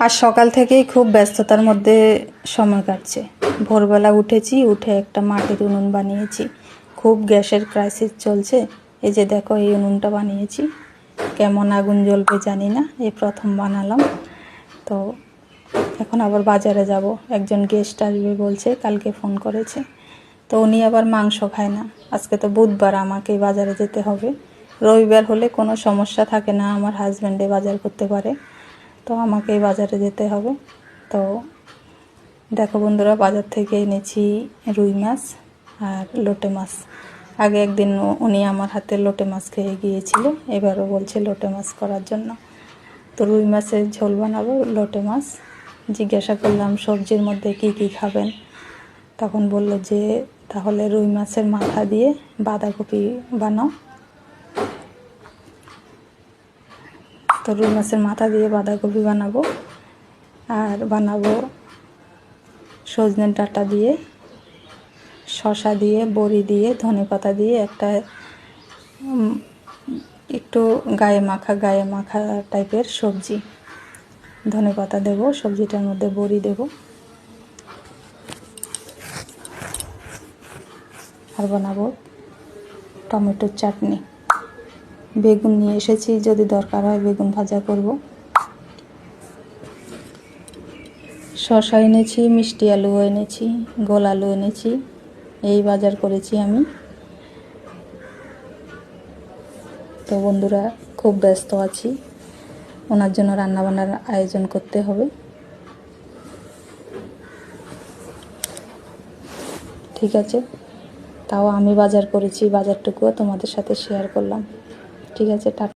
আর সকাল থেকেই খুব ব্যস্ততার মধ্যে সময় কাটছে। ভোরবেলা উঠেছি, উঠে একটা মাটির উনুন বানিয়েছি। খুব গ্যাসের ক্রাইসিস চলছে। এই যে দেখো, এই উনুনটা বানিয়েছি। কেমন আগুন জ্বলবে জানি না, এই প্রথম বানালাম। তো এখন আবার বাজারে যাব, একজন গেস্ট আসবে বলছে, কালকে ফোন করেছে। তো উনি আবার মাংস খায় না। আজকে তো বুধবার, আমাকেই বাজারে যেতে হবে। রবিবার হলে কোনো সমস্যা থাকে না, আমার হাজব্যান্ডে বাজার করতে পারে, তো আমাকেই বাজারে যেতে হবে। তো দেখো বন্ধুরা, বাজার থেকে এনেছি রুই মাছ আর লোটে মাছ। আগে একদিন উনি আমার হাতে লোটে মাছ খেয়ে গিয়েছিল, এবারও বলছে লোটে মাছ করার জন্য। তো রুই মাছের ঝোল বানাবো, লোটে মাছ। জিজ্ঞাসা করলাম সবজির মধ্যে কি কি খাবেন, তখন বলল যে তাহলে রুই মাছের মাথা দিয়ে বাঁধাকপি বানাও। তো রুই মাছের মাথা দিয়ে বাঁধাকপি বানাবো, আর বানাবো সজনে ডাঁটা দিয়ে, শসা দিয়ে, বড়ি দিয়ে, ধনেপাতা দিয়ে একটা একটু গায়ে মাখা টাইপের সবজি। ধনেপাতা দেবো, সবজিটার মধ্যে বড়ি দেবো, আর বানাবো টমেটোর চাটনি। বেগুন নিয়ে এসেছি, যদি দরকার হয় বেগুন ভাজা করব। শসা এনেছি, মিষ্টি আলুও এনেছি, গোল আলু এনেছি। এই বাজার করেছি আমি। তো বন্ধুরা, খুব ব্যস্ত আছি, ওনার জন্য রান্নাবান্নার আয়োজন করতে হবে। ঠিক আছে, তাও আমি বাজার করেছি, বাজারটুকুও তোমাদের সাথে শেয়ার করলাম। ঠিক আছে, টাটা।